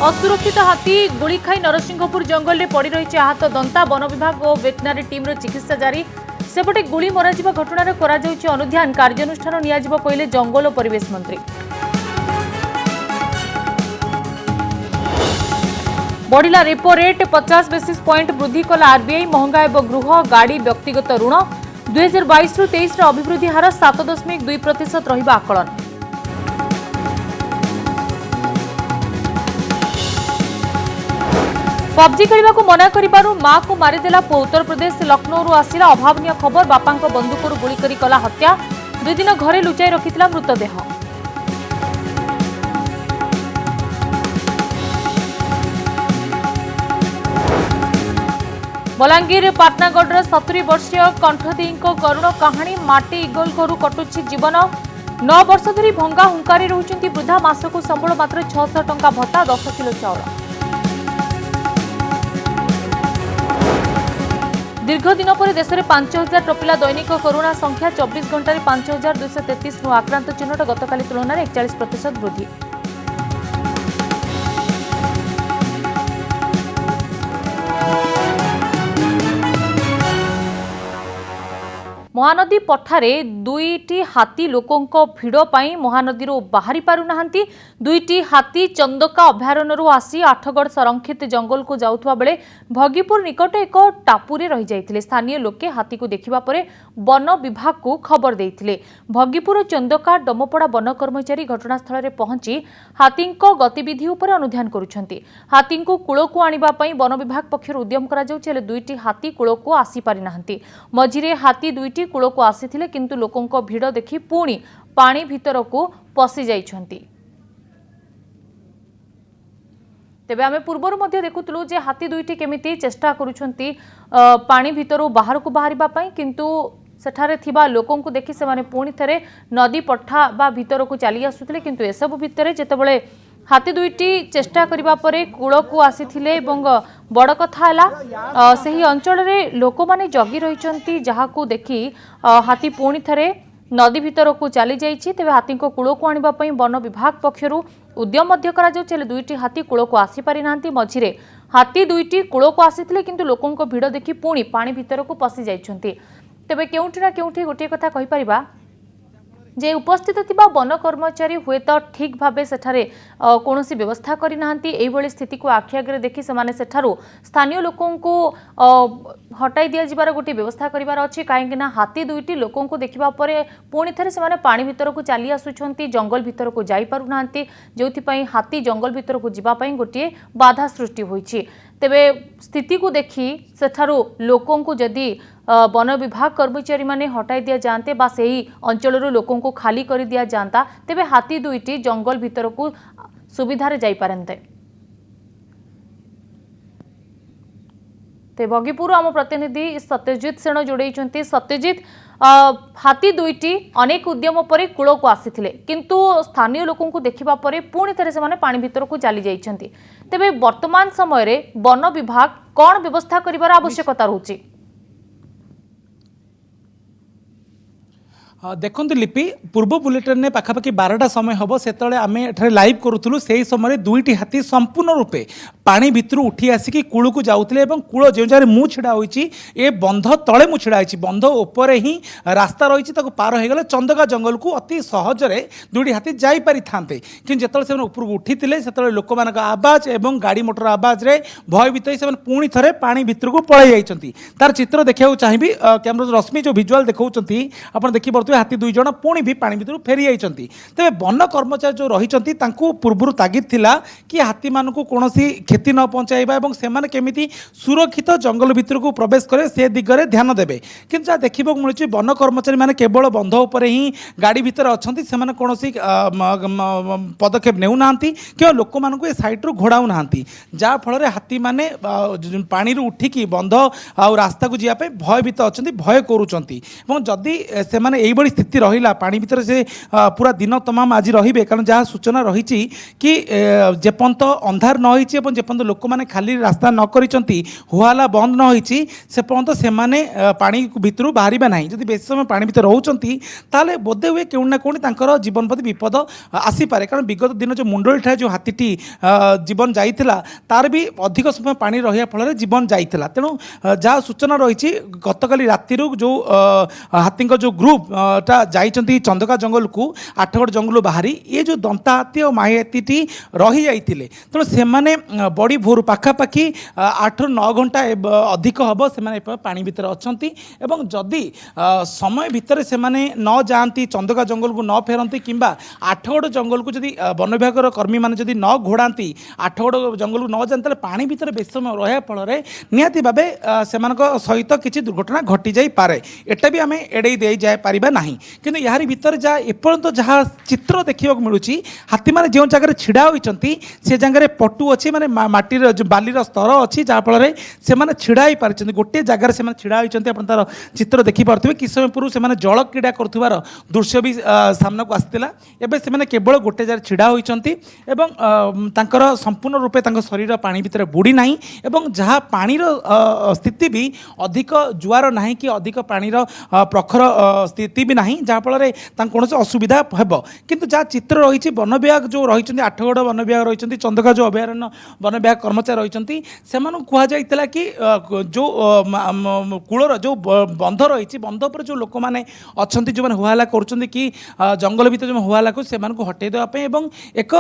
असुरक्षित हाथी गुड़ी खाई नरसिंहपुर जंगल में पड़ रही आहत दंता। वन विभाग और वेटनारी टीम चिकित्सा जारी। सेपटे गुड़ी मराजिबा घटनार अनुध्यान कार्यानुष्ठान नियाजिब कहले जंगल और परिवेश मंत्री। बढ़िला रेपो रेट 50 बेसिस पॉइंट वृद्धि कला आरबीआई। महंगा एवं गृह गाड़ी व्यक्तिगत ऋण 2022 रु 23 अभिवृद्धि हार 7.2% रहिबा आकलन। पबजी खेलने को मना करिबारु मां को मारिदेला पुओ। उत्तर प्रदेश लखनऊ आसिला अभावनीय खबर। बापा बंदूक गुली करी कला हत्या। 2 दिन घरे लुचाई रखिथिला मृतदेह। बलांगीर पाटनागढ़ 70 वर्षीय कंठदी करुण कहानी। माटी इगल घरू कटुछि जीवन। 9 वर्ष धरी भंगा हुंकारी रहुचंती वृद्धा। मासको संबळ मात्र 600 टंका भत्ता 10 किलो चाउल। दीर्घ दिन पर देश में 5000 टपिला दैनिक कोरोना संख्या। 24 घंटे 5233 नु आक्रांत चिन्हट। गतकाली तुलन में 41% वृद्धि। महानदी पठारे 2टी हाथी लोकों भिड़ पाई महानदी बाहरी पारु नाहंती। 2टी हाथी चंदका अभयारण्य आसी आठगढ़ संरक्षित जंगल को जाउथुवा बेले भगीपुर निकट एक टापुरे रही जाइथिले। स्थानीय लोके हाथी को देखिबा परे वन विभाग को खबर देइथिले। भगीपुर चंदका डमपड़ा वन कर्मचारी घटनास्थल में पहुंची हाथी गतिविधि उपर अनुध्यान करुछंती। हाथी को कूल को आनिबा पई वन विभाग पक्षर उद्यम करा जाउछि। 2टी हाथी कूल को आसी पारि नाहंती। मझिरे हाथी 2टी कूल को आसीथिले किंतु लोकों भिड़ देखि पुणी पानी भितर को पशि जाइछंती। तेबे आमे पूर्वर मध्य देखुतलु जे हाथी 2टी केमिति चेष्टा करूछंती पानी भितर बाहर को बाहरिबा पई किंतु सेठारे थिबा लोकों को देखि से माने पुणी थरे नदी पठा बा भितर को चली आसुथिले किंतु एसबु भितरे जेतेबेले हाथी 2टी चेष्टा करिबा परे कूल को आसीथिले एवं बड़ कथा हला सही अंचल रे लोक माने जगी रहिचंती जहाकू देखि हाथी पुणी थरे नदी भितर को चली जाइछि। तेबे हाथी को कूल को आनिबा पई वन विभाग पक्षरु उद्यम मध्य करा जाउछि। 2टी हाथी कूल को आसी पारि नांती। मझिरे हाथी 2टी कूल को आसीथिले किंतु लोकों को भिड़ देखि पुणी पानी भितर को पसि जाइछंती। तेबे केउठी ना केउठी गोटे कथा कहि परिबा जे उपस्थित थिबा वन कर्मचारी हुए तो ठीक भावे सेठारे कौनसी व्यवस्था करि नाहंती। एई भली स्थिति को आखि आगे देखि सेमाने सेठारु स्थानीय लोकों को हटाई दिया जिबार गोटे व्यवस्था करिवार अछि। काहेकि ना हाथी 2टी लोकों को देखिबा परे पुणी थरे सेमाने पानी भितर को चली आसुछंती जंगल भितर को जाई पारु नाहंती जोथि पई हाथी जंगल भितर को जिबा पई गोटे बाधा सृष्टि होईछि। तेबे स्थिति को देखि सेठारु लोकों को जदि वन विभाग कर्मचारी माने हटाई दिया जाते बा सही अंचल लोकों को खाली कर दिया जाता तेबे हाथी 2टी जंगल भितर को सुविधारे जाई पारंते। ते भगीपुर आम प्रतिनिधि सत्यजित सेन जोड़े। सत्यजित हाथी 2टी अनेक उद्यम पर कूल को आसीथिले किंतु स्थानीय लोकों को देखिबा परे पुणी थरे से माने पानी भितर को चली जाइछंती। तेबे वर्तमान समय रे वन विभाग कोन व्यवस्था करिवार आवश्यकता रहउची? देखो लिपि पूर्व बुलेटिन ने पाखापाखि 12टा समय हम से आम एठारे लाइव करूँ से समय 2टी हाथी संपूर्ण रूपे पानी भितर उठी आसिक कूल को जाऊे और कूल जो जगह मु छिड़ा होती ए बंध तले मु छिड़ा बंध उपर ही रास्ता रही पार हो गले चंदका जंगल को अति सहजरे 2टी हाथी जापारि था कि जो से ऊपर उठी से लोक मान आवाज और गाड़ी मोटर आवाज रे भयभीत हो पुणी थे पानी भितर को पलि जाइए। तार चित्र देखा चाहिए कैमरा रश्मि जो भिजुआल देखा आप देखिए हाथी 2 जण पुणी भी पानी भितर फेरी जाइछंती। तेबे वन कर्मचारी जो रहिछंती तांको पूर्वरु तागिद थिला कि हाथी मानकु कोनोसी क्षति न पहुंचाइबा एवं सेमाने केमिति सुरक्षित जंगल भितर को प्रवेश करे से दिगरे ध्यान देबे। किंतु जा देखिबो मिलुछि वन कर्मचारी माने केवल बंध उपरे ही गाड़ी भितर अछंती सेमाने कोनोसी पदक्षेप नेउ नांती कि लोक मानकु ए साइड रु घोडाउ नांती जा फल हाथी माने पानी रु उठिकी बंध आ रास्ता को जिया पे भयभीत अछंती भय करूछंती। एवं जदि सेमाने एई किभଳି स्थिति रहिला पानी भितर से पूरा दिन तमाम आज रहिबे कारण जहाँ सूचना रही कि जेपर्यंत अंधार न होइछि एवं जेपर्यंत लोक मैंने खाली रास्ता न करिसंती हुआला बंद न होइछि से पर्यंत से माने पानी भितर बाहर ना जदि बेसी समय पानी भितर रोचंती ताले बोधे हुए केउ ना कोणी तांकर जीवन प्रति विपद आसीपारे कारण विगत दिन जो मुंडल ठाए जो हाथीटी जीवन जाइथिला तार भी अधिक समय पानी रहिया फल जीवन जाइथिला तेणु जहाँ सूचना रही गतकाली राति जो हाथी जो ग्रुप टा जाइछंती चंदका जंगल को आठगड़ जंगल बाहरी ये जो दंता हाथी और माही हाथीटी रही जाइथिले तेणु से माने बड़ी भोर पाखापाखि 8 ରୁ 9 घंटा अधिक हम से पानी भितर अच्छी एवं जदि समय भितर से न जाती चंदका जंगल को न फेरती कि आठगड़ जंगल को जदि वन विभाग कर्मी मैंने जदि न घोड़ाती आठगड़ जंगल को न जाते पानी भितर बेस समय रहा फल निहाती भावे से सहित किसी दुर्घटना घटी जाई पारे एटा भी आम एड़े दे जाए पारिबा नाही किंतु यारी भितर जहाँ एपर्यंत जहाँ चित्र देखा मिलूँ हाथी मैंने जो जगह छिड़ा होती से जगह पटु अच्छी माने माटीर जो बालीर स्तर अच्छी जहाँफल से छिड़ा ही पार्टी गोटे जगार से छिड़ा होती आप तार चित्र देखिपे कि समय पूर्व से जल क्रीड़ा कर दृश्य भी सामना को आसाला एवं से केवल गोटे जगह छिड़ा होती संपूर्ण रूपे शरीर पानी भितर बुड़ी ना एवं जहाँ पानीर स्थिति भी अधिक जुआर ना कि अधिक पानीर प्रखर स्थिति भी ना जहाँफल कौन असुविधा हे किंतु जहाँ चित्र रही वन विभाग जो रही आठगड़ वन विभाग रही चंदका जो अभयारण्य वन विभाग कर्मचारी रही से कहुला कि जो कूलर जो बंध रही बंध पर जो लोक मैंने अच्छा जो मैंने हुआला कर जंगल भर जो हुआला को हटई देवाई एक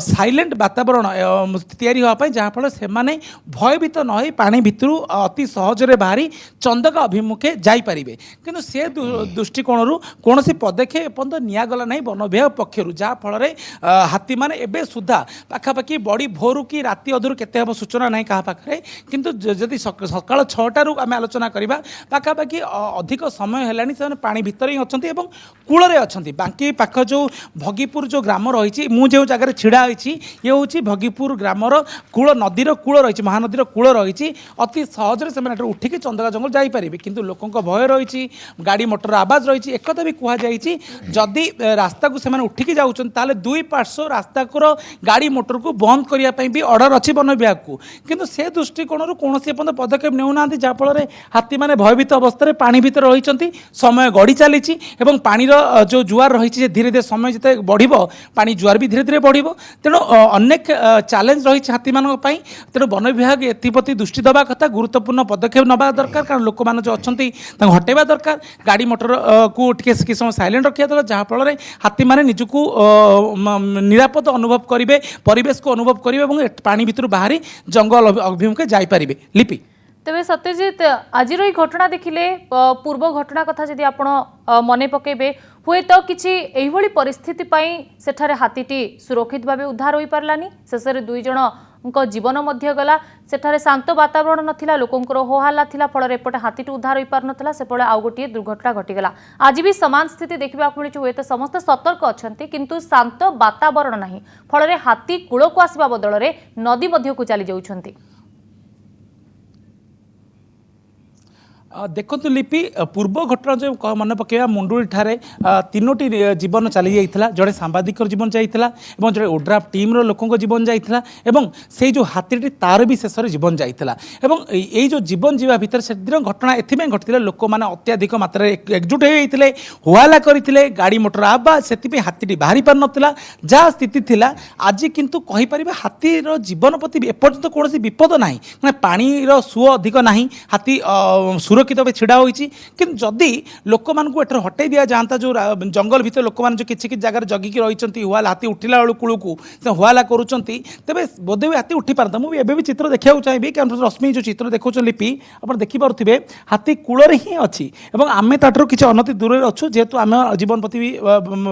साइलेंट वातावरण या जहाँफल से भयभीत न हो पानी भितर अति सहजरे बाहरी चंदका अभिमुखे जापारे किंतु से दृष्टिकोण कौन पदक्षेप निगला ना वन विभाग पक्षर जहाँफल हाथी मैंने एवं सुधा पाखापाखि बड़ी भोरू कि राति अधूर केते हम सूचना ना क्या पाखे किंतु जदि सकाल 6टारू आम आलोचना करवा पाखापाखि अधिक समय है पानी भितर ही अच्छा कूलरे अच्छा बाकी पाख जो भगीपुर जो ग्राम रही मुझे जगह छिड़ा होती ये हूँ भगीपुर ग्रामर कूल नदीर कूल रही महानदीर कूल रही अति सहजरे से उठिकी चंदका जंगल जापारे किंतु लोकों भय रही गाड़ी मोटर आवाज रही एक भी कहुई जदि रास्ता को से उठिकी जाऊँ दुई पार्श्व रास्ता को गाड़ी मोटर को बंद करने भी ऑर्डर अच्छी वन विभाग को किंतु से दृष्टिकोण कौन पदक्षेप नेउना जहाँफल हाथी मैंने भयभीत अवस्था पानी भितर रही समय गढ़ी चली पानीर जो जुआर रही धीरे धीरे समय जिते बढ़ पानी जुआर भी धीरे धीरे बढ़ तेणु अनेक चैलेंज रही हाथी मानों तेणु वन विभाग एप्रति दृष्टि देवा कथा गुरुत्वपूर्ण पदक्षेप नवा दरकार कारण लोक मैंने जो अच्छा हटेवा दरकार गाड़ी मोटर को टे समय साइलेंट रखा दरकार जहाँफल हाथी मैंने निजक निरापद अनुभव करेंगे परिवेश को अनुभव करेंगे पानी भितर बाहरी जंगल अभिमुखे जापारे लिपि तेरे सत्यजित आज घटना देखिले पूर्व घटना कथा जदि आपण मन पकेबे हुए तो किसी परिस्थिति सेठारे हाथीटी सुरक्षित भाव उद्धार हो पारानी शेष में 2 जन जीवन मध्य गला सेठारे शांत वातावरण नथिला लोकंकर होहल्ला थिला फल एपटे हाथीटी उद्धार हो पार नथिला सेपटे आउ गोटे दुर्घटना घटीगला आज भी समान स्थिति देखा मिली हुए तो समस्त सतर्क अच्छा किंतु शांत वातावरण नहीं फल हाथी कूल को आसवा बदल में नदी मध्य को चली जाउछंती देखु लिपि पूर्व घटना जो मन पकेवा मुंडुल ठारे 3टी जीवन चली जाइथिला जड़े सांबादिक जीवन जाइथिला एवं जड़े ओड्राफ टीम लोकों जीवन जाइथिला एवं से जो हाथीटी तार भी शेष जीवन जाइथिला एवं ये जो जीवन जीवा भीतर से दिन घटना एथिमे घटिला लोक माने अत्याधिक मात्रा एकजुट हो जाइथिले हुआला करथिले गाड़ी मोटर आवाज से हाथीटी बाहरी पार नथिला जहाँ स्थिति थिला आज किंतु कहि परिबा हाथीर जीवन प्रति एपर्यंत कौन विपद नाही माने पानीर सुओ अधिक नाही हाथी सुरक्षित भाव छिड़ा होती कि जदि लोक मानू एटर हटई दि जाता जो जंगल भितर लोक मैंने जो किसी जगह जगिकी रही हुआला हाथी उठिला बेलू कूल को से हुआला करुँच तेज बोधे हाथी उठी पारता मुझे भी चित्र देखा चाहिए कि रश्मि जो चित्र देखा लिपि आप देखिपे हाथी कूलर ही अच्छी और आम ताठर किसी अनति दूर अच्छु जेहेतु आम जीवन प्रति भी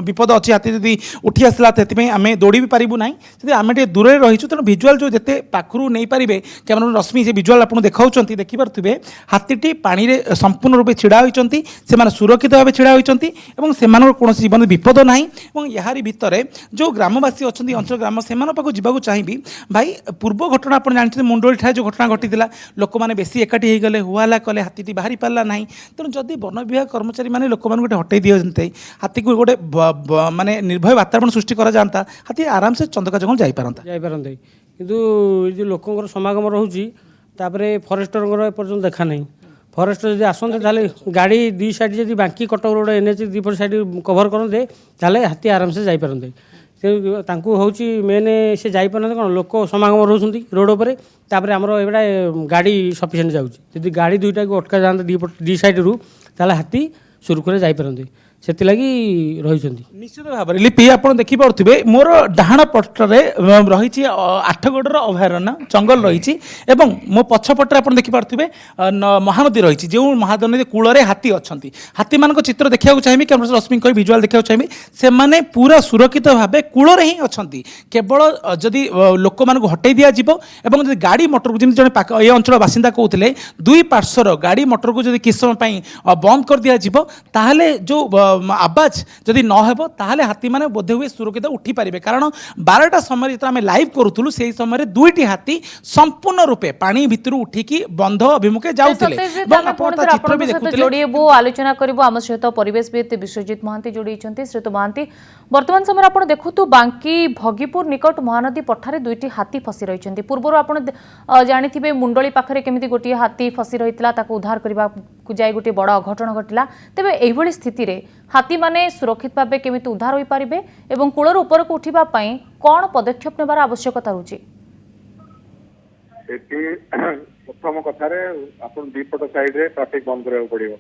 विपद अच्छी हाथी जब उठी आसला आम दौड़ी भी पारू ना जब आम दूर रहीचु तेणु भिजुआल जो जिते पाखु नहीं पारे कैमरा रश्मि से भिजुआल आप देखा देखिपे हाथीटी पानी पानी रे संपूर्ण रूपे छिड़ा होइचंती सेमाने सुरक्षित भाव छिड़ा होइचंती एवं सेमानर कोनोसी जीवन विपद नाही एवं याहारी भितरे जो ग्रामवासी अछंती अंचल ग्राम सेमान पाखु जिबाकु चाहिबी भाई पूर्व घटना आपण जानछते मुंडोली ठाय जो घटना घटितिला लोक माने बेसी एकाठी हे गले हुआला कले हातीटी बाहरी पारला नाही तेणु जदि वन विभाग कर्मचारी माने लोक मान गोटे हटै दियन्ते हाथी को गोटे माने निर्भय वातावरण सृष्टि करा जानता हाथी आराम से चंदका जंगल जाई ଯାଇପାରନ୍ତେ କିନ୍ତୁ ଏ ଯେଉଁ ଲୋକଙ୍କର ସମାଗମ ରହୁଛି ତାପରେ ଫରେଷ୍ଟରଙ୍କର ଏପର୍ଯ୍ୟନ୍ତ ଦେଖା ନାହିଁ ଫରେଷ୍ଟର ଯଦି ଆସନ୍ତେ ତାହେଲେ ଗାଡ଼ି ଦୁଇ ସାଇଡ଼୍ ଯଦି ବାଙ୍କି କଟକ ରୋଡ଼ NH ଦୁଇପଟ ସାଇଡ଼୍ କଭର କରନ୍ତେ ତାହେଲେ ହାତୀ ଆରାମସେ ଯାଇପାରନ୍ତେ ସେ ତାଙ୍କୁ ହେଉଛି ମେନ୍ ସେ ଯାଇପାରନ୍ତେ କ'ଣ ଲୋକ ସମାଗମ ରହୁଛନ୍ତି ରୋଡ଼ ଉପରେ ତାପରେ ଆମର ଏଗୁଡ଼ା ଗାଡ଼ି ସଫିସିଏଣ୍ଟ ଯାଉଛି ଯଦି ଗାଡ଼ି ଦୁଇଟାକୁ ଅଟକା ଯାଆନ୍ତେ ଦୁଇ ସାଇଡ଼ରୁ ତାହେଲେ ହାତୀ ସୁରୁଖୁରୁରେ ଯାଇପାରନ୍ତେ ସେଥିଲାଗି ରହିଛନ୍ତି निश्चित भाव में लिपि आप देखिपे मोर डाण पटरे रही आठगढ़ अभयारण्य जंगल रही मो पछपटे आप देखिपे महानदी रही जो महानदी कूल हाथी अच्छा हाथी मान चित्र देखा चाहिए कैमरा रश्मि कही भिजुआल देखा चाहिए से मैंने पूरा सुरक्षित भाव कूल ही अच्छा केवल जदि लोक मान हटई दिज्व गाड़ी मटर को जमी जन ये अंचल बासिंदा कहते दुई पार्श्वर गाड़ी मटर को जब किस समय बंद कर दिज्व ताहले जो आवाज जदि न हेबो ताहले हाथी माने बोधे हुए सुरक्षित उठी पारिबे कारण 12टा समय जब आम लाइव करूथुलु से समय दुईटी हाथी संपूर्ण रूपे पानी भितर उठिकी बंध अभिमुखे जाउथिले चित्र भी देखुथिले जोड़ीबो आलोचना करबो आम सहित परिवेशविद विश्वजित महांती जोड़ीछंती श्रीत महांती वर्तमान समय आपण देखुतु बांकी भगीपुर निकट महानदी पठारे दुईटी हाथी फसी रहिछंती पूर्वरु आपण जानिथिबे मुंडली पाखरे केमिति गोटी हाथी फसी रहितला ताको उद्धार करबा को जाय गोटी बड़ अघटन घटिला तेबे एहिभଳି स्थिति रे हाथी माने सुरक्षित भाव केमिति उद्धार होई पारिबे एवं कूलर ऊपर को उठिबा पई कोन पदक्षेप नेबार आवश्यकता होची एटी प्रथम कथारे आपण दीपट साइड रे ट्रैफिक बंद करबा पड़िबो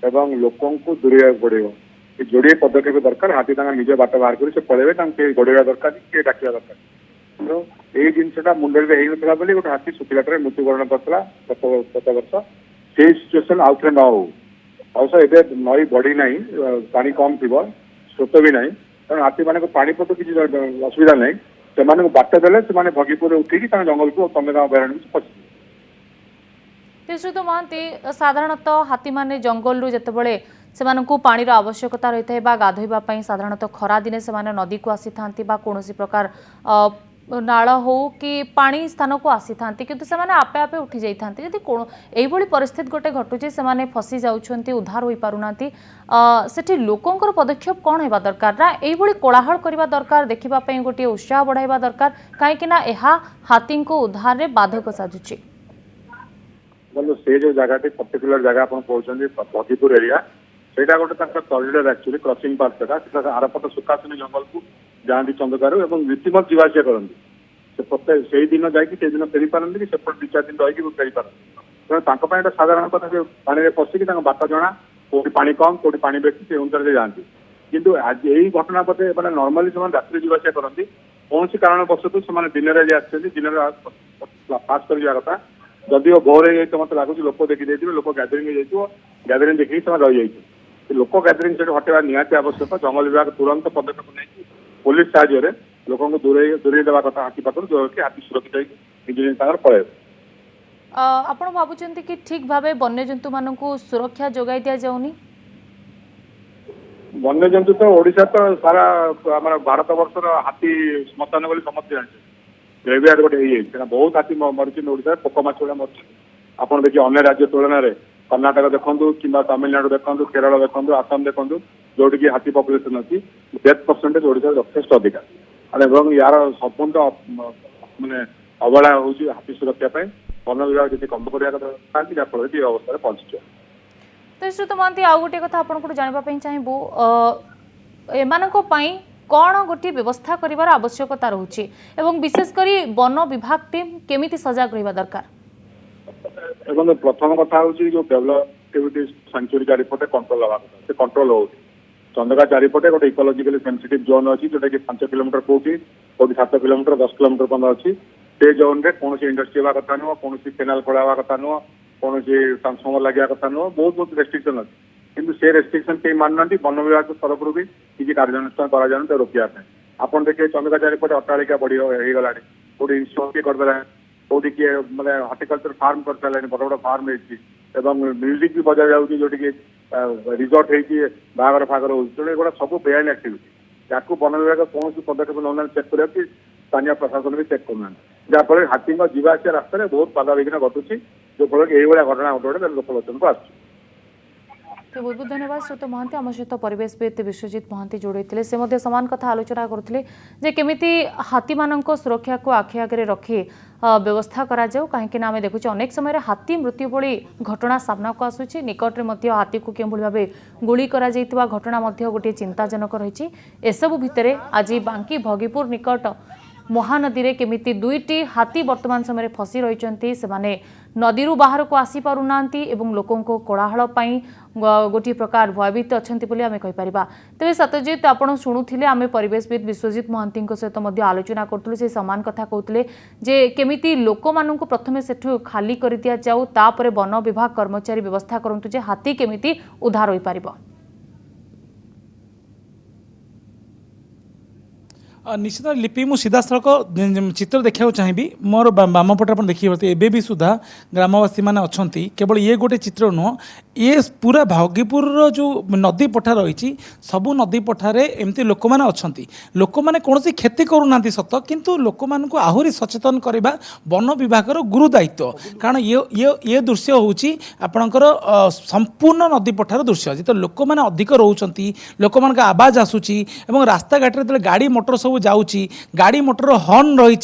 एवं लोकन को दूरिया पड़िबो कि जोड़िए पदक्षेप दरकार हाथी तांगा निज बाट बाहर करी से पळेबे तांग के गोड़ेवा दरकार के डाकिया दरकार तो ए जिनसटा मुंडल रे हेइ नथला बोली गोटे हाथी सुखिलाटरे मृत्युवरण करतला 7 वर्ष से सिचुएशन आउथरे न हो अवश्य एबे नई बढ़ी नहीं पानी कम थी स्रोत भी नहीं कारण हाथी मान पानी पट किसी असुविधा नहीं से बाट देले से भगीपुर उठिकी जंगल को तंगगांव अभयारण्य पशि श्रीत महांती साधारणतः हाथी माने जंगल रु जेतेबेले सेमानकु पानी रो आवश्यकता रही है गाधोइबा पई साधारणतः खरा दिने सेमाने नदी को आसी थांती बा कोनोसी प्रकार नाल हो कि पानी स्थान को आसी थांती किंतु सेमाने आपे आपे उठी जाई थांती यदि कोन एइबोली परिस्थिति गोटे घटुचे सेमाने फसी जाउछंती उद्धार होई पारुनांती सेठी लोकंकर पदक्षेप कोन हेबा दरकार ना एइबोली कोलाहल करबा दरकार देखिबा पई गोटे उत्साह बढ़ाइबा दरकार काहे कि ना एहा हाथी को उद्धार रे बाधक साजुची बोलो से जो जगह पर्टिकुलर जगह आपण कहउछंती भगीपुर एरिया सेटा गोटे तांका कॉरिडोर एक्चुअली क्रॉसिंग पार्ट सेटा आरपट सुखासनी जंगल को जाती चंदकार और रीतिमत जीवासिया करती से प्रत्येक से दिन जाकि फेरी पारती कि सेपट 2-4 दिन रही फेरी पारती तेनाली साधारण कथा पानी में पशिकी बाट जना कौटी पानी कम कौटी पानी बेसी से अनुसार से जाती किंतु आज यही घटना पथे मैंने नॉर्मली से रात्रि जीवासिया करती कौन कारण बसतु से दिन दिन पास कर कथा जदि भोर हो मत लगुच लोक देखी लोक गैदरिंग गैदरिंग देखिए रही जाइए लोक गैदरिंग से हटेवा निहाती आवश्यक जंगल विभाग तुरंत पदक्षेप नहीं पुलिस साहाय्य लोक दूरे देवा कथा हाथी पाखर जो कि हाथी सुरक्षित निज पड़े आपण भाबुचंती कि ठीक भाबे वन्यजंतु मानकु सुरक्षा जोगाई दिया जाउनी वन्यजंतु तो ओडिशा तो सारा हमारा भारत वर्षर हाथी श्मशान बोली समस्त जानते ग्रेवियार्ड गोटे बहुत हाथी मरी ओडिशा पोकमाछ गुड़ा मरी आप देखिए अन्य राज्य तुलन में कर्णाटक देखूँ कि तमिलनाडु देखूँ केरल देखूँ आसाम देखूँ जोटि हाथी पपुलेसन अच्छी डेथ परसेंटेज ओडिशा यथेष अधिका यार संपूर्ण मानने अवहेला हो हाथी सुरक्षा वन विभाग जी कम करने जहाँफल ये अवस्था पहुंची तो श्रीत महांती आउ गोटे कथा आपको जानवाई चाहबू एमानक पई कौन गोटे व्यवस्था करिवार आवश्यकता रहुछि एवं विशेषकर वन विभाग टीम केमिति सजग रहिबा दरकार एवं प्रथम कथा हूँ जो डेवलपटिविटी सेंचुरी चारिपटे कंट्रोल हवा से कंट्रोल हो चंदका चारिपटे गोटे इकोलोजिकली सेंसिटिव जोन अच्छी जोटा कि 5 किलोमीटर कौटी 7 किलोमीटर 10 किलोमीटर पर्यटन अच्छी से जोन में कौन इंडस्ट्री हवा कथा नुह कौन केनाल खोला हवा कथा नुह कौन ट्रांसफर्मर लगे कथा नुह बहुत बहुत रेस्ट्रिक्शन अच्छी किंतु से रेस्ट्रिक्शन कहीं मानना वन विभाग तरफ भी किसी कार्यानुष्ठान कर रोकवा आप देखिए चंदका चारिपटे अट्टालिका बढ़ीगला कौटी इंस्टॉल किए करदे कौटी किए मैंने हॉर्टिकल्चर फार्म कर सारे बड़ बड़ फार्म एवं म्यूजिक भी बजा जाऊँगी जो रिजॉर्ट है बाहर फागर हो एगुड़ा सब बेआईन एक्टिविटी या वन विभाग कौन पदक्षेप नौना चेक करा कि स्थानीय प्रशासन भी चेक करना जहाँफल हाथी जावास रास्तार बहुत बाधा विघ्न घटुची जो फल कि यही घटना गोटे लोकलोचन को आस तो बहुत बहुत धन्यवाद श्रोत महांती आम सहित परिवेशविद विश्वजित महांती जोड़े से सामान कथा आलोचना करते केमिति हाथी मानक सुरक्षा को आखि आगे रखी व्यवस्था करा जाऊ कहीं आम देखुचे अनेक समय हाथी मृत्यु भली घटना सामना को आसूची निकटरे मध्य हाथी को केउं भली भाबे गुली करा जाइतिबा घटना मध्य गोटे चिंताजनक रही एसबु भितरे आज बांकी भगीपुर निकट महानदी रे केमिति दुईटी हाथी वर्तमान समय फसी रही से नदी बाहर को आसी पारु नांती एवं लोकों को कोलाहल पाई गोटे प्रकार भयभीत अच्छा आम कहीपर तेज सत्यजित आपड़ शुणुले आम परिवेशविद विश्वजित महांती सहित आलोचना करूँ से सामान कथा कहते जे केमिति लोक मानू प्रथमे सेठु खाली कर दिया जाऊ तापर वन विभाग कर्मचारी व्यवस्था करंतु जे हाथी केमिति उद्धार हो पारिबो। निश्चित लिपि मु सीधा सड़क चित्र देखा चाहिए मोर बामपटे आप देखिए एबे भी सुधा ग्रामवासी मैंने अच्छा केवल ये गोटे चित्र नुह ये पूरा भागीपुर जो नदी पठा रही सबू नदी पठारे एमती लोक मैंने अच्छा लोक मैंने कौन क्षति करूना सत किंतु लोक मान आहरी सचेतन करवा वन विभाग गुरु दायित्व कारण ये दृश्य हूँ आपणकर संपूर्ण नदी पठार दृश्य जो लोक मैंने अधिक रोच लोक मान आवाज आसूची रास्ता घाट गाड़ी मोटर सब जाऊँगी गाड़ी मोटर हर्न रही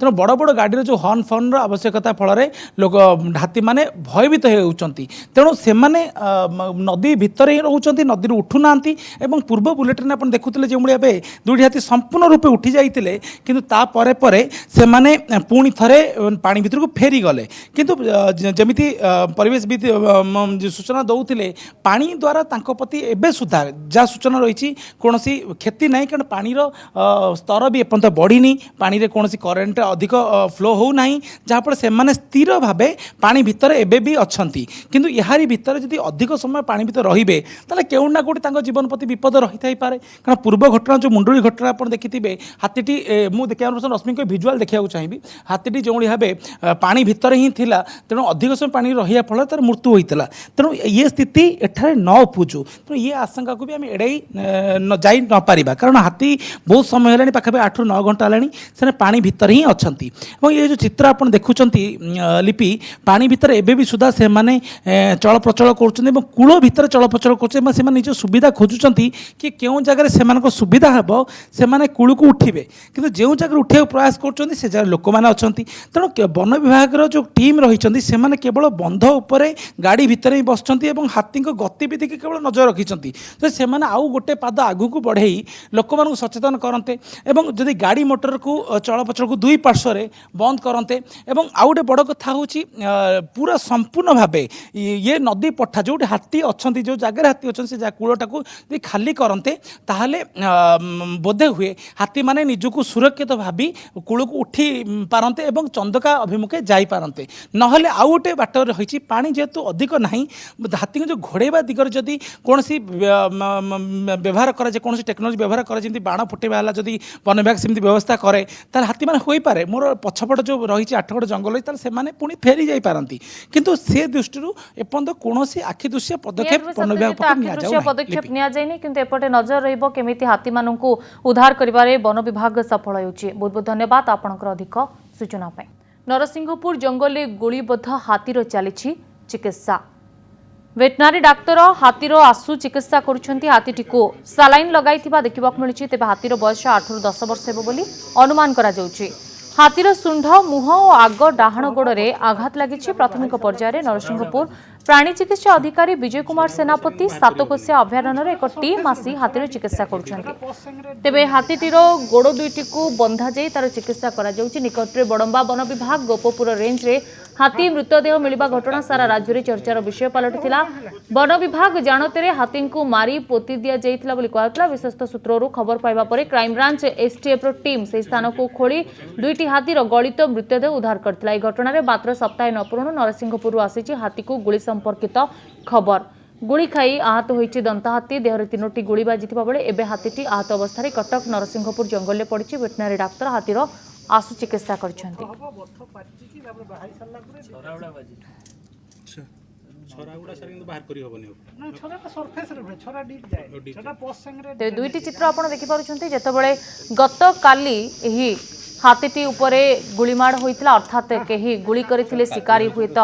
तेणु बड़ बड़ गाड़ी जो हर्न फर्न आवश्यकता फल लोक हाथी मैंने भयभीत होती तेणु से नदी भितर ही रोच नदी उठुना पूर्व बुलेटिन आप देखुले जो भाई दुईटी हाथी संपूर्ण रूपे उठी जाते किंतु तापर से पुणी थे पानी भितर को फेरी गले किंतु जमीती परिवेशविद सूचना दौले पानी द्वारा प्रति एवं सुधा जहाँ सूचना रही कौन क्षति ना कारण पानी स्तर भी एपर्यंत बढ़ीनी पानी रे कौन करेन्ट अधिक फ्लो होना जहाँफल से स्थिर भाव पानी भितर एबे भी अच्छा किंतु यारी भितर जदि अधिक समय पानी भितर रे क्यों ना कौटी जीवन प्रति विपद रही थाई पारे कारण पूर्व घटना जो मुंडुली घटना आप देखिए हाथी मुझे देखा रश्मि को भिजुआल देखा चाहिए हाथी जो भाव पानी भितर ही थिला तेणु अधिक समय पानी रहा फल तार मृत्यु होता तेणु ये स्थिति एठारे न उपजु तेणु ये आशंका को भी आम एड़ाई जाई न पारिबा कारण हाथी बहुत समय है पाखापी 8 ରୁ 9 घंटा है पानी भितर ही अच्छा ये जो चित्र आप देखुं लिपि पानी भितर एबे भी सुधा से चल प्रचल कूल भितर चल प्रचल कर निज सुविधा खोजुंट कि क्यों जगह से सुविधा हे से कूल को उठे कि जो जगह उठा प्रयास कर जगह लोक मैंने अच्छा तेणु वन विभाग जो टीम रही से केवल बंध उपर गाड़ी भितर ही बसुँच हाथी गतिविधि की केवल नजर रखिंट तो से आउ गोटे पाद आगू को बढ़े लोक मान सचेतन करते एवं जदि गाड़ी मोटर को चलप्रचल को दुई पार्श्व बंद करते एवं आउ गोटे बड़ कथा हूँ पूरा संपूर्ण भाव ये नदी पठा जो हाथी अच्छा जो जगह हाथी अच्छा से कूलटा को खाली करते ताहले बोधे हुए हाथी माने निजक सुरक्षित भावी कूल को उठी पारते एवं चंदका अभिमुखे जाई पारते नहले आउ गोटे बाट रही पानी जेहेतु अधिक ना हाथी को जो घोड़ेवा दिगरे जदि कौन व्यवहार करे कौन टेक्नोलोजी व्यवहार करे बाण फुटेवा जदि वन विभाग सेमती व्यवस्था करे तार हाथी मैंने हो पारे मोर पछपट जो रही 8 जंगल से पुणी फेरी जाई पारती किंतु से दृष्टि एपर्यंत कौन आखि दृश्य पदक्षेप वन विभाग पदक्षेप नि किंतु एपटे नजर रहिबो केमिति हाथी माननकु उद्धार करिबारे वन विभाग सफल होउची। बहुत बहुत धन्यवाद आपनकर अधिक सूचना पाई। नरसिंहपुर जंगल गोलीबद्ध हाथीर चली चिकित्सा वेटनारी डाक्तर हाथीर आसु चिकित्सा करुछंती हाथीटी को सालाइन लगाइथिबा देखिबाक मिलुछि तेबे हाथीर बयस 8 ରୁ 10 वर्ष हेबो बोली अनुमान करा जाउछि। हाथीर सुंढ मुह और आग डाहाण गोड़े आघात लगी प्राथमिक पर्यायर नरसिंहपुर प्राणी चिकित्सा अधिकारी विजय कुमार सेनापति सातकोशिया अभयारण्य एक टीम आसी हाथीर चिकित्सा करे हाथीटीर गोड़ दुईटी को बंधा जाई तार चिकित्सा करा जाउछि। निकटरे बड़ंबा वन विभाग गोपपुर रेंज रे हाथी मृतदेह मिलवा घटना सारा राज्य में चर्चार विषय पलटिला। वन विभाग जानते हाथी को मारी पोती दि जाइथिला बोली कहला। विश्वस्त सूत्ररू खबर पाइबा परे क्राइमब्रांच एसटीएफ टीम से स्थान को खोली दुईटी हाथीर गलित मृतदेह उद्धार करथिला। ए घटना मात्र सप्ताह न पूर्ण नरसिंहपुर आसी हाथी को गुली संपर्कित खबर। गुली खाई आहत होइछि दंता हाथी देहरे 3टी गुली बाजिथिबा बेले एबे हाथीटी आहत अवस्था कटक नरसिंहपुर जंगल में पड़िछि। वेटनारी डाक्तर हाथीर आसु चिकित्सा करछन्ति। ତେବେ ଦୁଇଟି ଚିତ୍ର ଆପଣ ଦେଖିପାରୁଛନ୍ତି ଯେତେବେଳେ ଗତକାଲି ଏହି ହାତୀଟି ଉପରେ ଗୁଳିମାଡ଼ ହୋଇଥିଲା ଅର୍ଥାତ୍ କେହି ଗୁଳି କରିଥିଲେ ଶିକାରୀ ହୁଏତ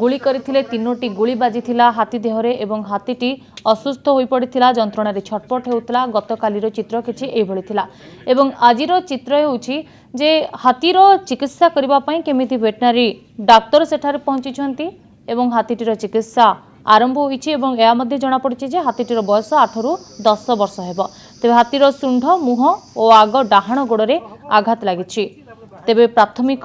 ଗୁଳି କରିଥିଲେ ତିନୋଟି ଗୁଳି ବାଜିଥିଲା ହାତୀ ଦେହରେ ଏବଂ ହାତୀଟି ଅସୁସ୍ଥ ହୋଇପଡ଼ିଥିଲା ଯନ୍ତ୍ରଣାରେ ଛଟପଟ ହେଉଥିଲା ଗତକାଲିର ଚିତ୍ର କିଛି ଏଇଭଳି ଥିଲା ଏବଂ ଆଜିର ଚିତ୍ର ହେଉଛି ଯେ ହାତୀର ଚିକିତ୍ସା କରିବା ପାଇଁ କେମିତି ଭେଟନାରୀ ଡାକ୍ତର ସେଠାରେ ପହଞ୍ଚିଛନ୍ତି ଏବଂ ହାତୀଟିର ଚିକିତ୍ସା ଆରମ୍ଭ ହୋଇଛି ଏବଂ ଏହା ମଧ୍ୟ ଜଣାପଡ଼ିଛି ଯେ ହାତୀଟିର ବୟସ 8 ରୁ 10 ବର୍ଷ ହେବ ତେବେ ହାତୀର ଶୁଣ୍ଢ ମୁହଁ ଓ ଆଗ ଡାହାଣ ଗୋଡ଼ରେ ଆଘାତ ଲାଗିଛି ତେବେ ପ୍ରାଥମିକ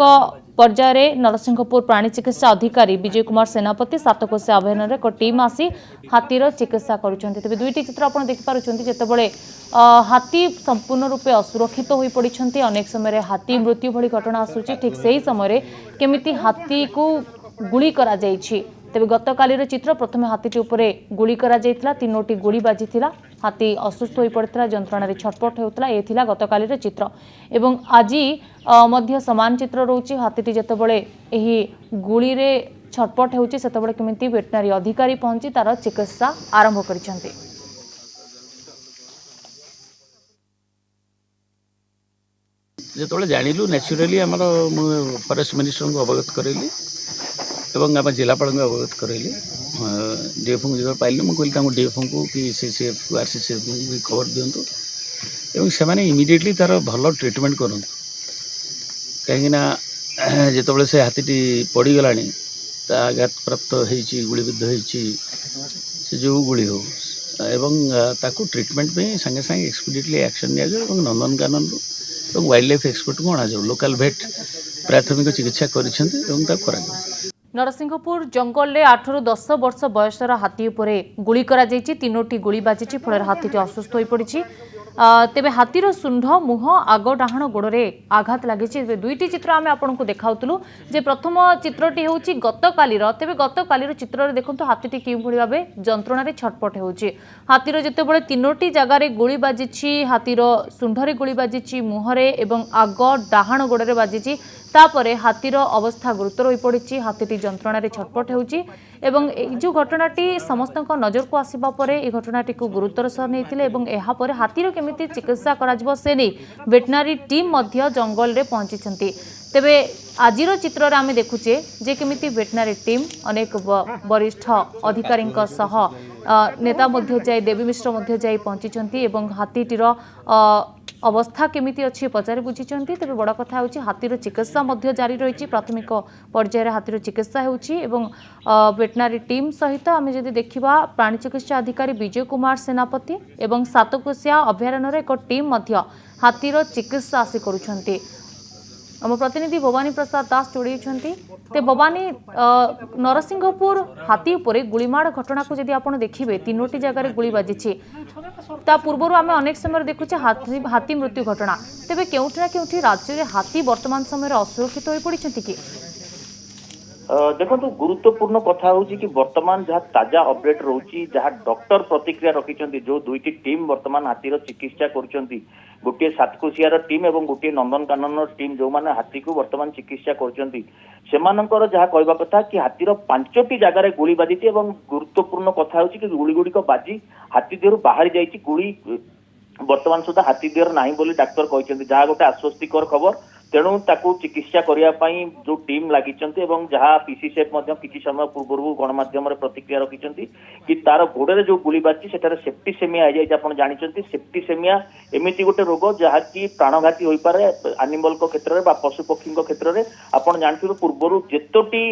ପର୍ଯ୍ୟାୟରେ ନରସିଂହପୁର ପ୍ରାଣୀ ଚିକିତ୍ସା ଅଧିକାରୀ ବିଜୟ କୁମାର ସେନାପତି ସାତକୋଶିଆ ଅଭୟାରଣ୍ୟରେ ଏକ ଟିମ୍ ଆସି ହାତୀର ଚିକିତ୍ସା କରୁଛନ୍ତି ତେବେ ଦୁଇଟି ଚିତ୍ର ଆପଣ ଦେଖିପାରୁଛନ୍ତି ଯେତେବେଳେ ହାତୀ ସମ୍ପୂର୍ଣ୍ଣ ରୂପେ ଅସୁରକ୍ଷିତ ହୋଇପଡ଼ିଛନ୍ତି ଅନେକ ସମୟରେ ହାତୀ ମୃତ୍ୟୁ ଭଳି ଘଟଣା ଆସୁଛି ଠିକ୍ ସେହି ସମୟରେ କେମିତି ହାତୀକୁ ଗୁଳି କରାଯାଇଛି ତେବେ ଗତକାଲିର ଚିତ୍ର ପ୍ରଥମେ ହାତୀଟି ଉପରେ ଗୁଳି କରାଯାଇଥିଲା ତିନୋଟି ଗୁଳି ବାଜିଥିଲା ହାତୀ ଅସୁସ୍ଥ ହୋଇପଡ଼ିଥିଲା ଯନ୍ତ୍ରଣାରେ ଛଟପଟ ହେଉଥିଲା ଏ ଥିଲା ଗତକାଲିର ଚିତ୍ର ଏବଂ ଆଜି ମଧ୍ୟ ସମାନ ଚିତ୍ର ରହୁଛି ହାତୀଟି ଯେତେବେଳେ ଏହି ଗୁଳିରେ ଛଟପଟ ହେଉଛି ସେତେବେଳେ କେମିତି ଭେଟନାରୀ ଅଧିକାରୀ ପହଞ୍ଚି ତାର ଚିକିତ୍ସା ଆରମ୍ଭ କରିଛନ୍ତି ଯେତେବେଳେ ଜାଣିଲୁ ନ୍ୟାଚୁରାଲି ଆମର ମୁଁ ଫରେଷ୍ଟ ମିନିଷ୍ଟରଙ୍କୁ ଅବଗତ କରେଇଲି ଏବଂ ଆମ ଜିଲ୍ଲାପାଳଙ୍କୁ ଅବଗତ କରେଇଲି ଡିଏଫ୍ଓଙ୍କୁ ଯେତେବେଳେ ପାଇଲି ମୁଁ କହିଲି ତାଙ୍କୁ ଡିଏଫ୍ଓଙ୍କୁ କି ସିସିଏଫ୍କୁ ଆରସିସିଏଫ୍କୁ ବି ଖବର ଦିଅନ୍ତୁ ଏବଂ ସେମାନେ ଇମିଡ଼ିଏଟଲି ତା'ର ଭଲ ଟ୍ରିଟମେଣ୍ଟ କରନ୍ତୁ କାହିଁକିନା ଯେତେବେଳେ ସେ ହାତୀଟି ପଡ଼ିଗଲାଣି ତା ଆଘାତପ୍ରାପ୍ତ ହେଇଛି ଗୁଳିବିଦ୍ଧ ହେଇଛି ସେ ଯେଉଁ ଗୁଳି ହେଉ ଏବଂ ତାକୁ ଟ୍ରିଟମେଣ୍ଟ ପାଇଁ ସାଙ୍ଗେ ସାଙ୍ଗେ ଏକ୍ସପିଡିଏଟଲି ଆକ୍ସନ୍ ନିଆଯାଉ ଏବଂ ନନ୍ଦନକାନନରୁ ଏବଂ ୱାଇଲ୍ଡ ଲାଇଫ୍ ଏକ୍ସପର୍ଟକୁ ଅଣାଯାଉ ଲୋକାଲ ଭେଟ୍ ପ୍ରାଥମିକ ଚିକିତ୍ସା କରିଛନ୍ତି ଏବଂ ତାକୁ କରାଯାଉ ନରସିଂହପୁର ଜଙ୍ଗଲରେ 8 ରୁ 10 ବର୍ଷ ବୟସର ହାତୀ ଉପରେ ଗୁଳି କରାଯାଇଛି ତିନୋଟି ଗୁଳି ବାଜିଛି ଫଳରେ ହାତୀଟି ଅସୁସ୍ଥ ହୋଇପଡ଼ିଛି ତେବେ ହାତୀର ଶୁଣ୍ଢ ମୁହଁ ଆଗ ଡାହାଣ ଗୋଡ଼ରେ ଆଘାତ ଲାଗିଛି ଏବେ ଦୁଇଟି ଚିତ୍ର ଆମେ ଆପଣଙ୍କୁ ଦେଖାଉଥିଲୁ ଯେ ପ୍ରଥମ ଚିତ୍ରଟି ହେଉଛି ଗତକାଲିର ତେବେ ଗତକାଲିର ଚିତ୍ରରେ ଦେଖନ୍ତୁ ହାତୀଟି କେଉଁଭଳି ଭାବେ ଯନ୍ତ୍ରଣାରେ ଛଟପଟ ହେଉଛି ହାତୀର ଯେତେବେଳେ ତିନୋଟି ଜାଗାରେ ଗୁଳି ବାଜିଛି ହାତୀର ଶୁଣ୍ଢରେ ଗୁଳି ବାଜିଛି ମୁହଁରେ ଏବଂ ଆଗ ଡାହାଣ ଗୋଡ଼ରେ ବାଜିଛି ତାପରେ ହାତୀର ଅବସ୍ଥା ଗୁରୁତର ହୋଇପଡ଼ିଛି ହାତୀଟି ଯନ୍ତ୍ରଣାରେ ଛଟପଟ ହେଉଛି ଏବଂ এই ଯେଉଁ ଘଟଣାଟି ସମସ୍ତଙ୍କ ନଜରକୁ ଆସିବା ପରେ এই ଘଟଣାଟିକୁ ଗୁରୁତର ସହ ନେଇଥିଲେ ଏବଂ ଏହାପରେ ହାତୀର କେମିତି ଚିକିତ୍ସା କରାଯିବ ସେ ନେଇ ଭେଟନାରୀ ଟିମ୍ ମଧ୍ୟ ଜଙ୍ଗଲରେ ପହଞ୍ଚିଛନ୍ତି ତେବେ ଆଜିର ଚିତ୍ରରେ ଆମେ ଦେଖୁଛେ ଯେ କେମିତି ଭେଟନାରୀ ଟିମ୍ ଅନେକ ବରିଷ୍ଠ ଅଧିକାରୀଙ୍କ ସହ ନେତା ମଧ୍ୟ ଯାଇ ଦେବୀ ମିଶ୍ର ମଧ୍ୟ ଯାଇ ପହଞ୍ଚିଛନ୍ତି ଏବଂ ହାତୀଟିର ଅବସ୍ଥା କେମିତି ଅଛି ପଚାରି ବୁଝିଛନ୍ତି ତେବେ ବଡ଼ କଥା ହେଉଛି ହାତୀର ଚିକିତ୍ସା ମଧ୍ୟ ଜାରି ରହିଛି ପ୍ରାଥମିକ ପର୍ଯ୍ୟାୟରେ ହାତୀର ଚିକିତ୍ସା ହେଉଛି ଏବଂ ଭେଟନାରୀ ଟିମ୍ ସହିତ ଆମେ ଯଦି ଦେଖିବା ପ୍ରାଣୀ ଚିକିତ୍ସା ଅଧିକାରୀ ବିଜୟ କୁମାର ସେନାପତି ଏବଂ ସାତକୋଶିଆ ଅଭୟାରଣ୍ୟର ଏକ ଟିମ୍ ମଧ୍ୟ ହାତୀର ଚିକିତ୍ସା ଆସି କରୁଛନ୍ତି आम प्रतिनिधि भवानी प्रसाद दास जोड़ी ते भवानी नरसिंहपुर हाथी उपरे गुलीमाड़ घटना को जदि आपण देखिए तीनोटी जगार गुली बाजी पूर्वर आम अनेक समय देखुचे हाथी मृत्यु घटना तेज केउठी ना केउठी राज्य में हाथी वर्तमान समय असुरक्षित हो पड़ी कि देखो गुरुत्वपूर्ण कथा हूँ कि वर्तमान जहाँ ताजा अपडेट रोची जहाँ डॉक्टर प्रतिक्रिया रखिंट जो दुईटी टीम वर्तमान हाथीर चिकित्सा कर गोटे सातकोशियार टीम और गोटे नंदनकानन टीम जो मैंने हाथी को वर्तमान चिकित्सा कर जहाँ कहवा कथा कि हाथीर 5टी जगार गुली बाजी गुरुत्वपूर्ण कथा हूँ कि गुड़ी गुड़िक बाजी हाथी देहर बाहरी जाइए गुड़ी वर्तमान सुधा हाथी देहर ना बोली डाक्तर कहते जहाँ गोटे आश्वस्तिकर खबर तेणु ताकू चिकित्सा करने जो टीम लगी जहाँ पीसीसीएफ किसी समय पूर्व गणमाध्यम प्रतिक्रिया रखिंट कि तार गोड़े जो गुली बाजी सेठार सेप्टिसेमिया हो जाए जानते सेप्टिसेमिया एमती गोटे रोग जहाँकि प्राणघाती हो पारे एनिमल क्षेत्र में पशु पक्षी क्षेत्र में आप जानते पूर्व जेतोटी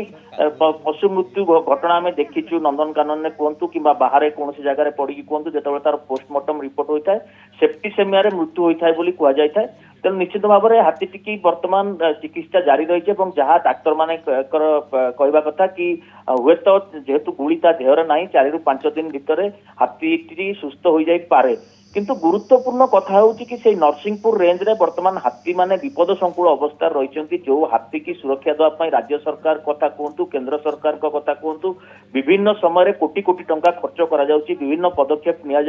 पशु मृत्यु घटना आम देखीचु नंदनकानन में कहतु कि बाहर कौन जगह पड़ी कहतु जो तार पोस्टमार्टम रिपोर्ट होता है सेप्टिसेमिया मृत्यु होता है कहुए तेणु निश्चित भाव में हाथी टी वर्तमान चिकित्सा जारी रही है जहाँ डाक्तर मान कहवा कथा कि हे तो जेहेतु गुड़ी देहर ना 4 ରୁ 5 दिन भितर हाथी सुस्थ हो जाई पारे किंतु गुरुत्वपूर्ण कथा हूँ कि से नरसिंहपुर रेंज रे वर्तमान हाथी माने विपद संकुल अवस्था रही जो हाथी की सुरक्षा देवाई राज्य सरकार कथा कहतु केंद्र सरकार कथा कहतु विभिन्न समय कोटी कोटी टंका खर्च करा विभिन्न पदक्षेप निया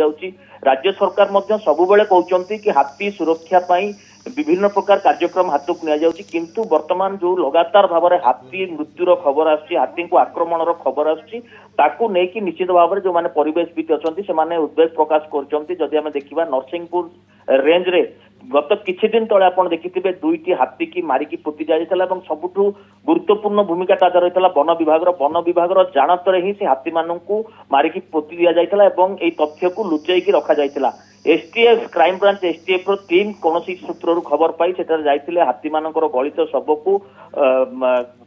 राज्य सरकार सबुबले कहते कि हाथी सुरक्षा विभिन्न प्रकार कार्यक्रम हाथ को नि किंतु वर्तमान जो लगातार भाव में हाथी मृत्युर खबर आसुची हाथी को आक्रमणर खबर आसुची ताकू नेकी निश्चित भाव में जो माने परिवेशविद अछंती से माने उद्वेग प्रकाश करछंती जदि हम देखिबा नरसिंहपुर रेंज रे गत किछि दिन तले आपण देखिथिबे दुईटी हाथी की मारिकी पोती जाइतला एवं सबुठु गुरुत्वपूर्ण भूमिका ताजा रहितला वन विभाग जानतरे ही से हाथी माननकु मारिकी पोती दिया जाइतला एवं एई तथ्य को लुचेई की रखा जाइतला एसटीएफ क्राइम ब्रांच एसटीएफ रो टीम कोनोसी सूत्ररु खबर पाई सेटर जाइतिले हाथी मानकर गलित शबकु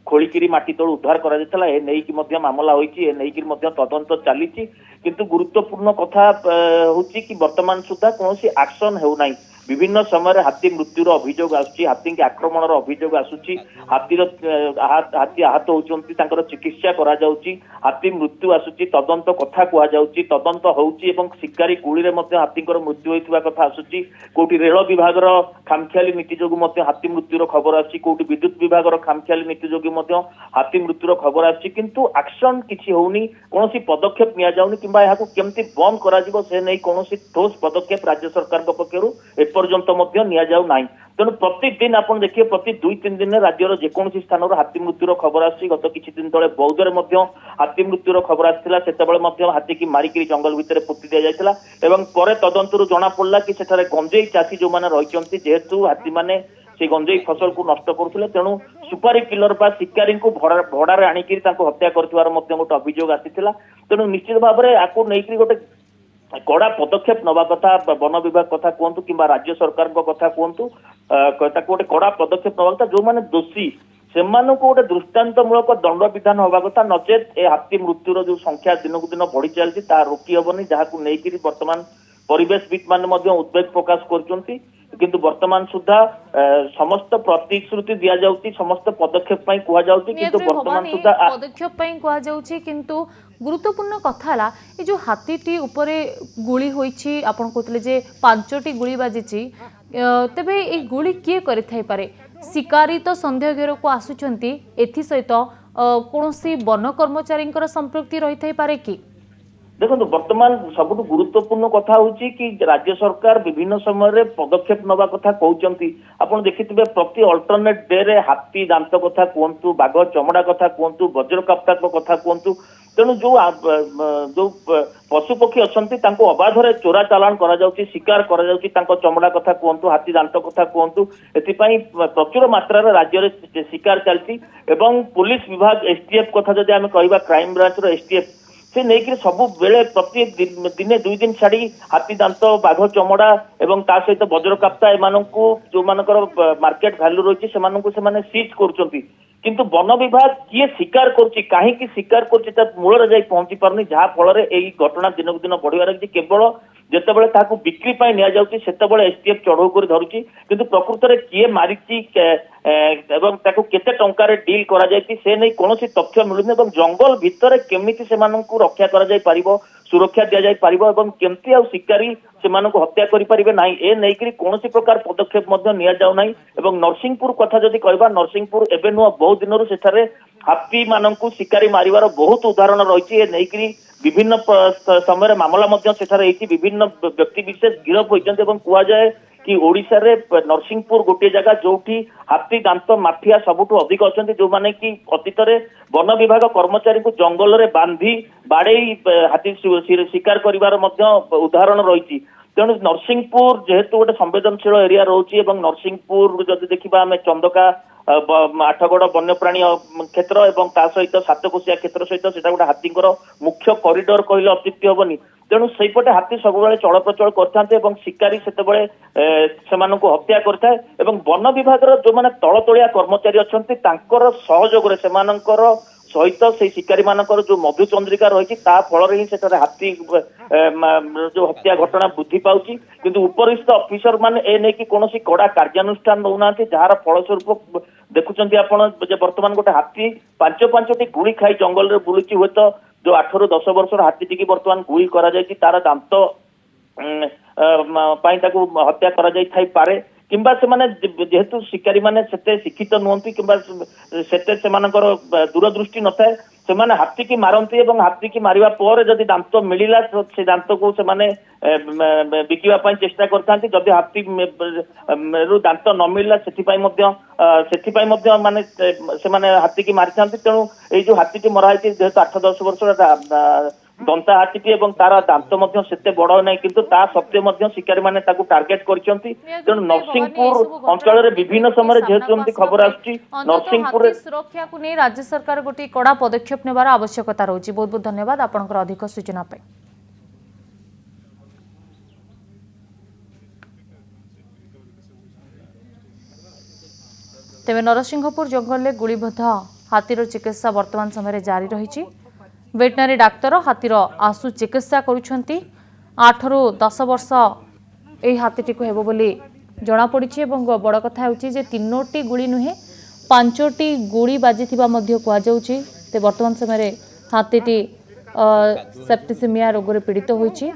खोलिकिरी माटी तळु उद्धार करा जाइतला ए नेई की मध्य मामला होईची ए नेई की मध्य तदंत चालीची किंतु गुरुत्वपूर्ण कथा होची कि वर्तमान सुधा कोनोसी एक्शन हेउ नाही विभिन्न समय हाथी मृत्युर अभियोग आसुची हाथी के आक्रमणर अभियोग आसुची हाथी आहत होउचंती तांकर चिकित्सा करा जाउची हाथी मृत्यु आसुची तदंत कथा कुआ जाउची तदंत होउची एवं शिकारी गुली रे मध्य हाथीकर मृत्यु होइतबा कथा आसुची कोठी रेल विभागर खामखियाली नीति जोगु मध्य हाथी मृत्युर खबर आसुची कोठी विद्युत विभागर खामखियाली नीति जोगु मध्य हाथी मृत्युर खबर आसुची किंतु एक्शन किछि होउनी कोनोसी पदक्षेप निया जाउनी किंबा याकू केमति बंद करा जिवो से नै कोनोसी ठोस पदक्षेप राज्य सरकार पक्षरु एपर्यंत मध्य निया जाउ नाही तेणु प्रतिदिन आप देखिए प्रति 2-3 दिन राज्यर जेकोसी स्थान हाथी मृत्युर खबर आसी गत किछि दिन तले बौद्धरे मध्य हाथी मृत्युर खबर आसिला सेतेबेले मध्य हाथी की मारिकी जंगल भितर पोती दिया जाइतला एवं परे तदंतरु जणा पड़ला कि सेठारे गंजेई चासी जो माने रहिचंती जेहेतु हाथी माने से गंजेई फसल को नष्ट करुले तेणु सुपारी किलर बा शिकारी को भड़ारे आनिकी तांको हत्या करथिवार मध्य गोटे अभियोग आसीथिला तेणु निश्चित भाव में आकु नेइकरी गोटे कड़ा पदक्षेप नवा कथा वन विभाग कथा कहतु कि राज्य सरकार कथा कहतु गोटे कड़ा पदक्षेप नवा कथा जो माने दोषी से गोटे दृष्टान्तमूलक दंड विधान हवा कथा नचेत ए हाथी मृत्युर जो संख्या दिन को दिन बढ़ी चलती ता रोकी हबनी जहां नहीं वर्तमान परिवेशविद माने उद्वेग प्रकाश करछंती किंतु वर्तमान सुधा समस्त प्रतिश्रुति दिया जाउती समस्त पदक्षेप पई कुआ जाउती किंतु वर्तमान सुधा पदक्षेप पई कुआ जाउची किंतु गुरुत्वपूर्ण कथा हला ए जो हाथीटी उपरे गुली होईची आपण कहतले जे 5टी गुली बाजिची तबे ए गुली किए करि थाई पारे शिकारी तो संदेह घेर को आसुचंती एथि सहित कोनोसी वन कर्मचारी संपृक्ति रही थाई पारे कि देखो वर्तमान सबुठ गुरुत्वपूर्ण कथा होची कि राज्य सरकार विभिन्न समय पदक्षेप नवा कथा कहउचंती आपण देखिथिबे प्रति अल्टरनेट डे रे हाथी दांत कथा कहंतु बाघ चमड़ा कथा कहंतु वज्रकाप्ता कथा कहंतु तेणु जो पशु पक्षी अछंती तांको अबाधरे चोरा चालान करा जाउची शिकार करा जाउची तांको चमड़ा कथा कहंतु हाथी दांत कथा कहंतु एथि पई प्रचुर मात्रा रे राज्य रे शिकार चलती एवं पुलिस विभाग एसटीएफ कथा जदि हम कहबा क्राइम ब्रांच रो एसटीएफ से नहीं सबु बेले प्रति दिने 2 दिन छाड़ी हाथी दांत बाघ चमड़ा एवं ता सहित वज्रकाप्ता एमानंकु जो मानकर मार्केट वैल्यू रही से सीज करुचंती किंतु वन विभाग किए शिकार करुच्ची कहीं शिकार करुच्ची मूल जाई पहुंची पारनी जहाँ फल घटना दिन को दिन बढ़िया रही केवल जितेबाला ताकू बिक्री पाई निया जाउची सेतेबाला एसटीएफ चढ़ऊ कर धरुची किंतु प्रकृत रे किए मारिची एवं ताकू केते टंका रे डील करा जायती से नै कोनोसी तथ्य मिलुनी एवं जंगल भितर केमिति से माननकु रक्षा करा जाय पारिबो सुरक्षा दिया जाय पारिबो एवं केमती आ शिकारी से माननकु हत्या करि परिबे नाही ए नै करी कोनोसी प्रकार पदक्षेप मध्य निया जाउ नाही एवं नरसिंहपुर कथा जदि कहबा नरसिंहपुर एबे नुआ बहुत दिनरु सेठारे हाथी माननकु शिकारी मारिवार बहुत उदाहरण रहिछि ए नै करी विभिन्न समय मामला विभिन्न व्यक्ति विशेष गिरफ होती कुआ जाए कि ओडिशा रे नरसिंहपुर गोटे जगह जोठी हाथी दांत माफिया सबुठु अधिक अच्छा जो माने कि अतीत वन विभाग कर्मचारी को जंगल रे बांधी बाड़े हाथी शिकार करिवार उदाहरण रही तेणु नरसिंहपुर जेहेतु गोटे संवेदनशील एरिया रोची नरसिंहपुर जदि देखा आम चंदका आठगड़ वन्यप्राणी क्षेत्र और ता सहित सातकोशिया क्षेत्र सहित से गोटे हाथीर मुख्य कॉरिडोर कहले अत्युक्ति हेनी तेणु सहीपटे हाथी सब चल प्रचल करते शिकारी से हत्या करता वन विभाग जो मैंने तल तलिया कर्मचारी अच्छा सहयोग सहित से शिकारी मानकर जो मधुचंद्रिका रही फल ही से हाथी जो हत्या घटना वृद्धि पाउची किंतु उपरिस्थ ऑफिसर माने ए नै कि कोनोसी कड़ा कार्यानुष्ठान नौना जार फलस्वरूप देखुचंती आपण वर्तमान गोटे हाथी 5-5टी गुली खाई जंगल रे बुलुची हुए तो जो 8 ରୁ 10 वर्षर हाथी टी वर्तमान गुली करा जायछि तार दांत पाई ताकू हत्या करा जाय थाई पारे किंबा सेमाने जेहेतु शिकारी माने सेते शिक्षित नुहंती किंबा सेते सेमानकर दूरदृष्टि नथाए सेमाने हाथी की मारंती एवं हाथी की मारिबा पर जदि दांत मिलिला तो से दांत को सेमाने बिकिबा पई चेष्टा करथांती जदि हाथी रु दांत न मिलला सेथि पई मध्य माने सेमाने हाथी की मारिथांती तेणु ए जो हाथी की मरा है जेहेतु 8-10 वर्ष दंता हाथीटी एवं तार दांत मध्य सेते बड़ नै किंतु ता सत्वे मध्य शिकारी माने ताकू टार्गेट करचंती तेणु नरसिंहपुर अंचल रे विभिन्न समय जेहेतु हमती खबर आछी नरसिंहपुर सुरक्षा को नहीं राज्य सरकार गोटे कड़ा पदक्षेप नेबार आवश्यकता रही। बहुत बहुत धन्यवाद आपनकर अधिक सूचना पे। तेबे नरसिंहपुर जंगल में गुलीबद्ध हाथीर चिकित्सा वर्तमान समय जारी रही। वेटनारी डाक्तर हाथीर आशु चिकित्सा करुछंती। 8 ରୁ 10 वर्ष यही हाथीटी को हेबो बोली जनापड़ी। बड़ कथा होची जे 3टी गुली नुहे 5टी गुली बाजिथिबा मध्य कुआଯାଉଛି। ते वर्तमान समय हाथीटी सेप्टिसिमिया रोग रे पीड़ित होईछि।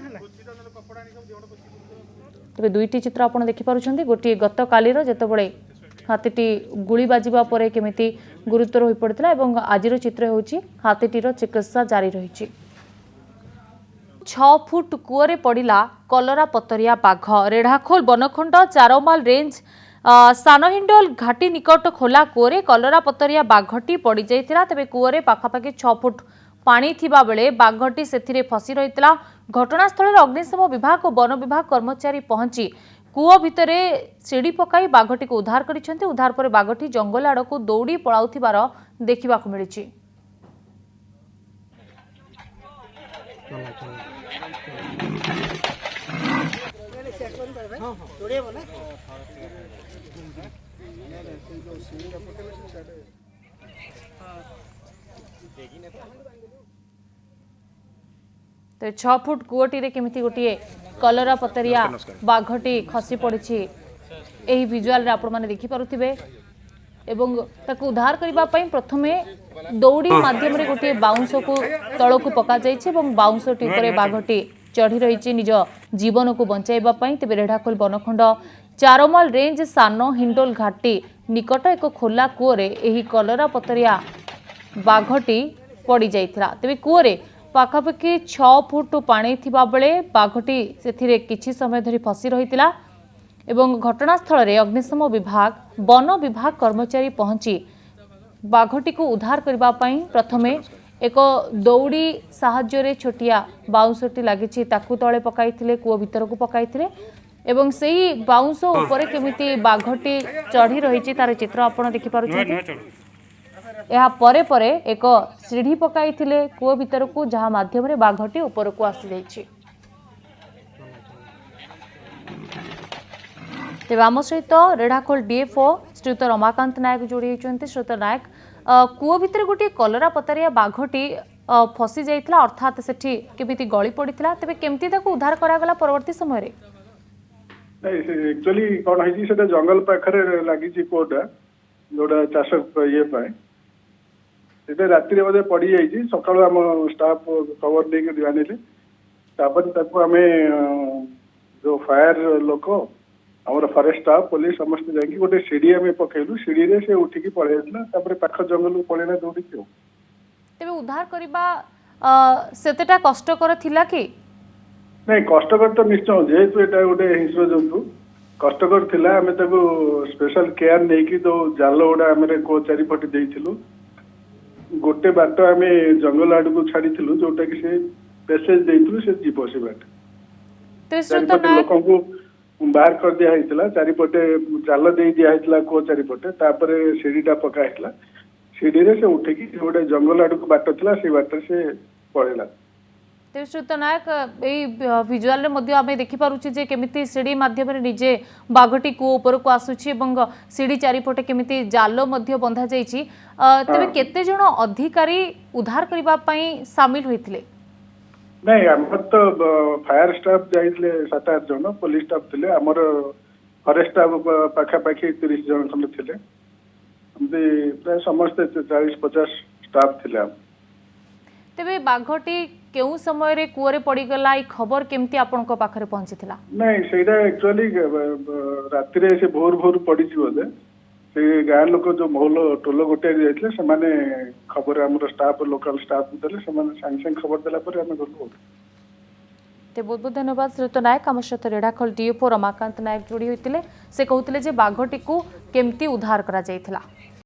तबे दुईटी चित्र आपण देखि पारुछंती। गोटी गत कालीर जेतबळे हाथीटी गुली बाजिबा परे केमिति गुरुतर होई पड़ितला एवं आजिर चित्र होची हाथीटीर चिकित्सा जारी रही। 6 फुट कूअरे पड़िला कलरा पतरिया बाघ। रेढ़ाखोल बनखंड चारमाल रेंज सानहिंडल घाटी निकट खोला कूअरे कलरा पतरिया बाघटी पड़ जाइतिला। तेबे कूअरे पाखापाखि 6 फुट पानी थिबा बेले बाघटी सेथिरे फसी रहितला। घटनास्थल अग्निशम विभाग और वन विभाग कर्मचारी पहुंची कूओ भितरे सीढ़ी पकाई बाघटी को उद्धार करिसेंते। उद्धार पर बाघटी जंगल आड़क दौड़ी पलाउथिबार देखिबा मिलिछि। तो 6 फुट कूअटी रे केमिति गोटे कलरा पतरिया बाघटी खसी पड़ी यही विजुआल रे आपण माने देखि पारुथिबे। एवं ताकू उद्धार करबा पई प्रथमे दौड़ी माध्यम रे गोटे बाउंस को तळकू पका जाइछि एवं बाउंसटी ऊपर बाघटी चढ़ी रही निज जीवन को बंचाइबा पई। तेबे रेढ़ाखोल बनखंड चारमाल रेंज सान हिंडोल घाटी निकट एक खोला कूअरे एही कलरा पतरिया बाघटी पड़ी जाइथिला। तेबे कूअरे पाखापाखि 6 फुट पानी थिबा बेले बाघटी सेथिरे किछि समय धरी फसी रहितिला एवं घटनास्थल रे अग्निशम विभाग वन विभाग कर्मचारी पहुंची बाघटी को उद्धार करबा पई प्रथमे एक दौड़ी साहाय्य रे छोटिया बाउंसटी लागिछि ताकू तळे पकाइथिले कूओ भितर को पकाइथिले एवं सेही बाउंस ऊपर केमिति बाघटी चढ़ी रहिछि तार चित्र आपण देखि पारुछथि। यह परे परे एक सीढ़ी पकाई कूओ भितर को जहाँ माध्यम रे बाघटी ऊपर को आसी जाइछि। तेज आम सहित रेढ़ाखोल डीएफओ श्रीयुत रमाकांत नायक जोड़ी होती। श्रीयुत नायक कूओ भितर गोटे कलरा पतरिया बाघटी फसी जाइथिला अर्थात सेठी केमिति गली पड़िथिला तेबे केमिति ताको उद्धार करागला परवर्ती समय रे? एक्चुअली कौन है सेटा जंगल पाखरे लागी कूटा जोड़ा चाष ये पाए सेटा राति बोधे पड़ी जाइए सकाळु आम स्टाफ खबर देके जानिले तापर ताको आमे जो फायर लोक आमर फॉरेस्ट स्टाफ पुलिस समस्त जाकि गोटे सीढ़ी आम पकेलु सीढ़ी रे से उठिकी पळेइला तापर पाख जंगल को पळेला दौड़िकी। तेबे उद्धार करिबा सेतेटा कष्टकर थिला कि नहीं? कष्टकर तो निश्चय जेहेतु एटा गोटे हिंस्र जंतु कष्टकर थिला। आमे ताको स्पेशल केयर नेकी तो जाल गुड़ा आम को चारिपटे देइथिलु गोटे बाट आम जंगल आड़ को छाड़ी जोटा कि से पैसेज देइथिलु से जीव से बाट चारिपटे लोक को बाहर कर दिया है चारिपटे जाल दे दिया कूओ चारिपटे तापर सीढ़ीटा पकाइला सीढ़ी रे से उठिकी गोटे जंगल आड़ को बाट थिला से बाट से पळेला। श्रीयुत नायक यही भिजुआल आम देखिपुचे जे केमिति सीढ़ी माध्यम निजे बाघटी कूओ ऊपर को आसुची एवं सीढ़ी चारिपटे केमिति जाल बंधा जाइछि। तेबे केते जण अधिकारी उद्धार करबा पई शामिल होइथिले? नहीं आमर तो फायर स्टाफ जाइथिले 7-8 जन पुलिस स्टाफ थिले आमर फॉरेस्ट स्टाफ पाखापाखि 30 जन खंड थिले प्राय समस्त 40-50 स्टाफ थिले। तेबे बाघटी केउ समय रे कूअरे पड़ीगला ई खबर केमती आपनको पाखरे पहुंचीथिला? नहीं ସେଇଟା एक्चुअली ରାତିରେ ସେ ଭୋର ଭୋର ପଡ଼ିଛି ବୋଧେ ସେ ଗାଁ ଲୋକ ଯୋଉ ମହୁଲ ଟୋଲ ଗୋଟାଇ ଯାଇଥିଲେ ସେମାନେ ଖବର ଆମର ଷ୍ଟାଫ ଲୋକାଲ ଷ୍ଟାଫ ଦେଲେ ସେମାନେ ସାଙ୍ଗେ ସାଙ୍ଗେ ଖବର ଦେଲା ପରେ ଆମେ ଗଲୁ। ते बहुत बहुत धन्यवाद श्रीयुत नायक आम सहित रेढ़ाखोल डीएफओ रमाकांत नायक जोड़ी होते से कहते जे बाघटी को केमती उद्धार करा जायथिला।